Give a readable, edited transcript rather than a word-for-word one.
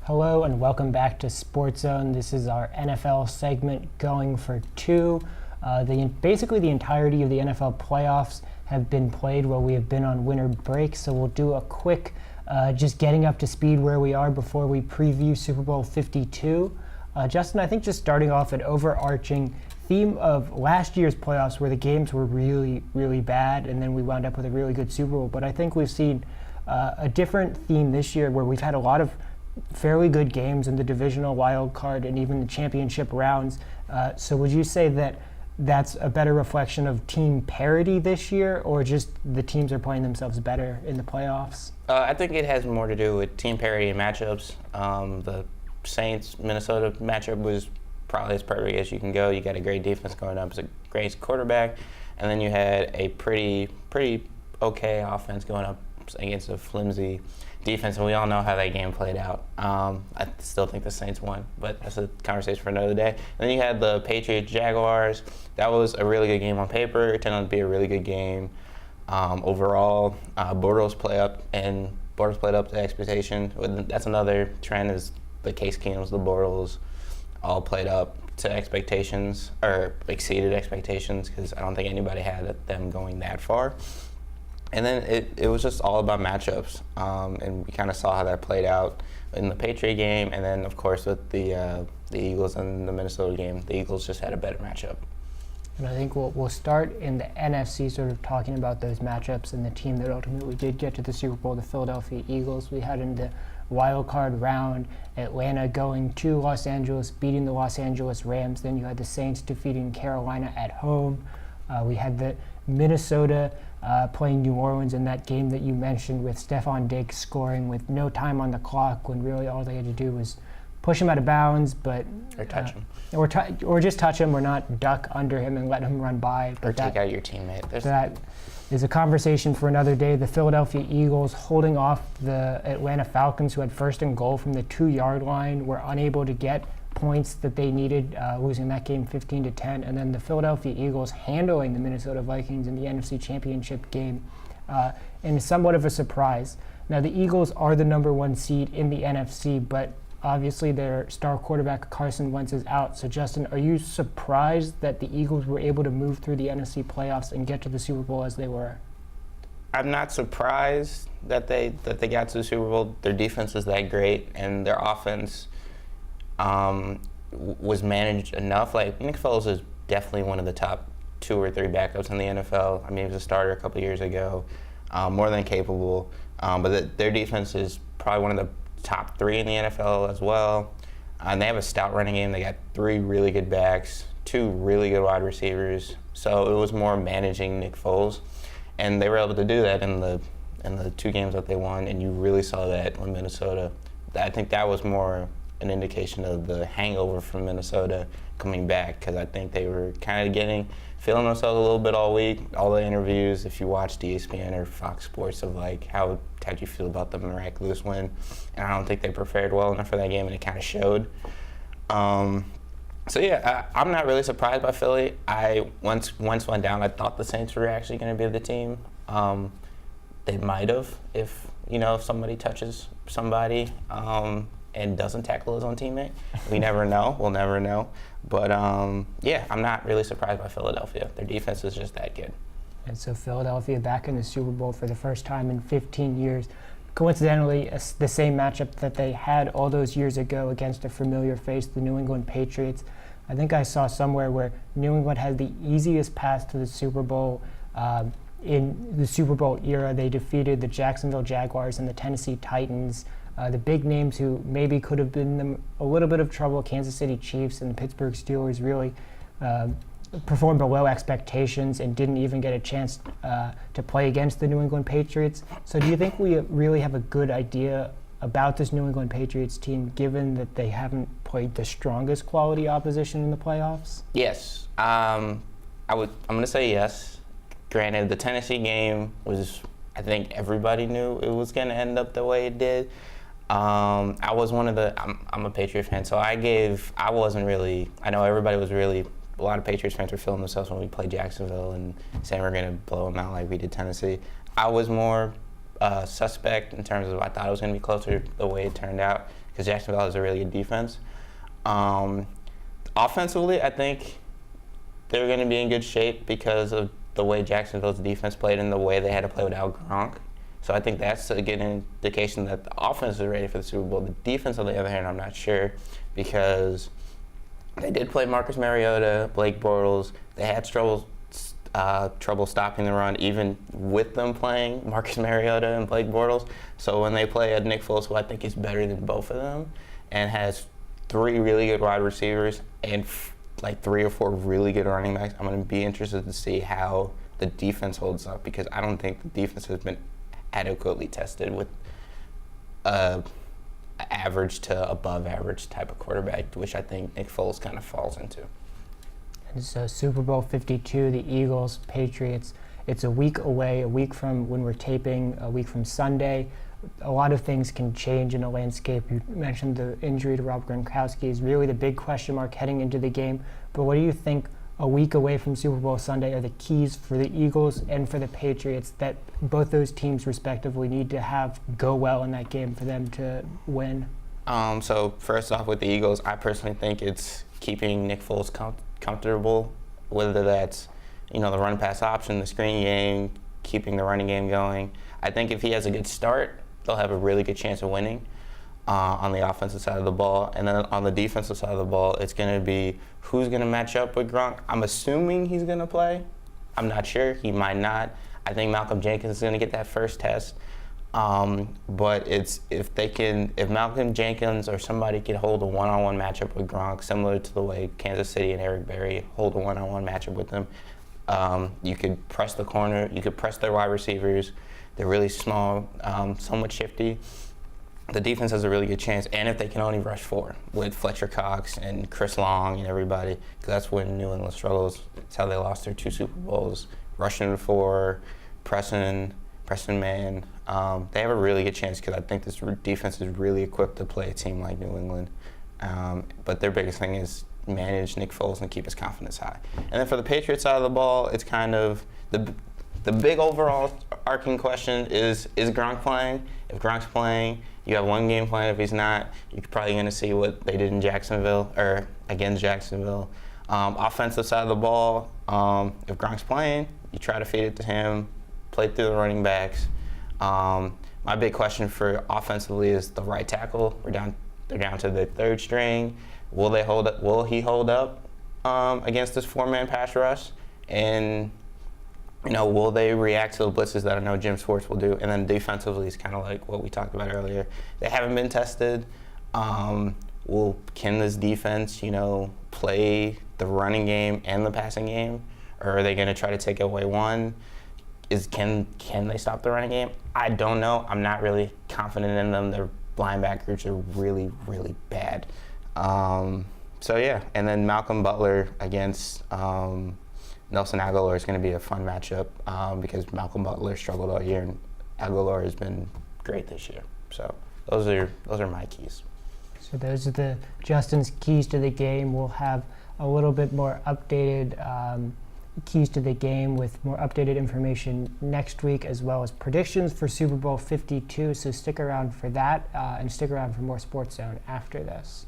Hello and welcome back to SportsZone. This is our NFL segment going for two. Basically the entirety of the NFL playoffs have been played while we have been on winter break, so we'll do a quick just getting up to speed where we are before we preview Super Bowl 52. Justin, I think just starting off an overarching theme of last year's playoffs where the games were really, really bad and then we wound up with a really good Super Bowl, but I think we've seen a different theme this year where we've had a lot of fairly good games in the divisional wild card and even the championship rounds. So would you say that that's a better reflection of team parity this year, or just the teams are playing themselves better in the playoffs? I think it has more to do with team parity and matchups. The Saints-Minnesota matchup was probably as perfect as you can go. You got a great defense going up as a great quarterback, and then you had a pretty okay offense going up against a flimsy defense, and we all know how that game played out. I still think the Saints won, but that's a conversation for another day. And then you had the Patriots-Jaguars. That was a really good game on paper. It turned out to be a really good game overall. Bortles played up to expectation. That's another trend, is the Case Keenums, the Bortles, all played up to expectations, or exceeded expectations, because I don't think anybody had them going that far. And then it was just all about matchups, and we kind of saw how that played out in the Patriot game, and then of course with the Eagles and the Minnesota game, the Eagles just had a better matchup. And I think we'll start in the NFC, sort of talking about those matchups and the team that ultimately did get to the Super Bowl, the Philadelphia Eagles. We had in the wild card round Atlanta going to Los Angeles, beating the Los Angeles Rams. Then you had the Saints defeating Carolina at home. We had the Minnesota playing New Orleans in that game that you mentioned, with Stephon Diggs scoring with no time on the clock, when really all they had to do was push him out of bounds, but or touch him, or just touch him, or not duck under him and let him run by. Or take out your teammate. That is a conversation for another day. The Philadelphia Eagles, holding off the Atlanta Falcons, who had first and goal from the 2-yard line, were unable to get points that they needed, losing that game 15-10, and then the Philadelphia Eagles handling the Minnesota Vikings in the NFC Championship game, and somewhat of a surprise. Now, the Eagles are the number one seed in the NFC, but obviously their star quarterback Carson Wentz is out. So, Justin, are you surprised that the Eagles were able to move through the NFC playoffs and get to the Super Bowl as they were? I'm not surprised that they got to the Super Bowl. Their defense was that great, and their offense was managed enough. Like, Nick Foles is definitely one of the top 2 or 3 backups in the NFL. I mean, he was a starter a couple years ago, more than capable. But their defense is probably one of the top 3 in the NFL as well. And they have a stout running game. They got 3 really good backs, 2 really good wide receivers. So it was more managing Nick Foles, and they were able to do that in the 2 games that they won. And you really saw that with Minnesota. I think that was more an indication of the hangover from Minnesota coming back, because I think they were kind of feeling themselves a little bit all week. All the interviews, if you watched ESPN or Fox Sports, of like how'd you feel about the miraculous win, and I don't think they prepared well enough for that game, and it kind of showed. So yeah, I'm not really surprised by Philly. Once went down, I thought the Saints were actually going to be the team. They might have, if somebody touches somebody and doesn't tackle his own teammate. We never know. We'll never know. But yeah, I'm not really surprised by Philadelphia. Their defense is just that good. And so Philadelphia back in the Super Bowl for the first time in 15 years. Coincidentally, the same matchup that they had all those years ago against a familiar face, the New England Patriots. I think I saw somewhere where New England had the easiest path to the Super Bowl. In the Super Bowl era, they defeated the Jacksonville Jaguars and the Tennessee Titans. The big names who maybe could have been them a little bit of trouble, Kansas City Chiefs and the Pittsburgh Steelers, really performed below expectations and didn't even get a chance to play against the New England Patriots. So do you think we really have a good idea about this New England Patriots team, given that they haven't played the strongest quality opposition in the playoffs? Yes. I'm going to say yes. Granted, the Tennessee game was, I think everybody knew it was going to end up the way it did. I'm a Patriot fan, so I know everybody was really, a lot of Patriots fans were feeling themselves when we played Jacksonville and saying we're going to blow them out like we did Tennessee. I was more suspect in terms of, I thought it was going to be closer the way it turned out, because Jacksonville has a really good defense. Offensively, I think they're going to be in good shape because of the way Jacksonville's defense played and the way they had to play without Gronk. So I think that's a good indication that the offense is ready for the Super Bowl. The defense, on the other hand, I'm not sure, because they did play Marcus Mariota, Blake Bortles. They had trouble stopping the run, even with them playing Marcus Mariota and Blake Bortles. So when they play Nick Foles, who I think is better than both of them, and has 3 really good wide receivers and like 3 or 4 really good running backs, I'm going to be interested to see how the defense holds up, because I don't think the defense has been adequately tested with average to above average type of quarterback, which I think Nick Foles kind of falls into. And so Super Bowl 52, the Eagles, Patriots, it's a week away, a week from when we're taping, a week from Sunday. A lot of things can change in the landscape. You mentioned the injury to Rob Gronkowski is really the big question mark heading into the game. But what do you think a week away from Super Bowl Sunday are the keys for the Eagles and for the Patriots that both those teams respectively need to have go well in that game for them to win? So first off, with the Eagles, I personally think it's keeping Nick Foles comfortable, whether that's the run pass option, the screen game, keeping the running game going. I think if he has a good start, they'll have a really good chance of winning on the offensive side of the ball. And then on the defensive side of the ball, it's going to be who's going to match up with Gronk. I'm assuming he's going to play. I'm not sure. He might not. I think Malcolm Jenkins is going to get that first test. But if Malcolm Jenkins or somebody can hold a one-on-one matchup with Gronk, similar to the way Kansas City and Eric Berry hold a one-on-one matchup with them, you could press the corner, you could press their wide receivers. They're really small, somewhat shifty. The defense has a really good chance, and if they can only rush 4 with Fletcher Cox and Chris Long and everybody, because that's when New England struggles. It's how they lost their 2 Super Bowls, rushing to 4, pressing man. They have a really good chance because I think this defense is really equipped to play a team like New England. But their biggest thing is manage Nick Foles and keep his confidence high. And then for the Patriots side of the ball, it's kind of the big overall arcing question is Gronk playing? If Gronk's playing, you have one game plan. If he's not, you're probably going to see what they did in Jacksonville or against Jacksonville. Offensive side of the ball, if Gronk's playing, you try to feed it to him, play through the running backs. My big question for offensively is the right tackle. They're down to the 3rd string. Will he hold up against this 4-man pass rush? And will they react to the blitzes that I know Jim Schwartz will do? And then defensively is kind of like what we talked about earlier. They haven't been tested. Can this defense, play the running game and the passing game? Or are they going to try to take away one? Can they stop the running game? I don't know. I'm not really confident in them. Their linebackers are really, really bad. So yeah, and then Malcolm Butler against Nelson Aguilar is going to be a fun matchup because Malcolm Butler struggled all year and Aguilar has been great this year. So those are my keys. So those are Justin's keys to the game. We'll have a little bit more updated keys to the game with more updated information next week, as well as predictions for Super Bowl 52. So stick around for that and stick around for more SportsZone after this.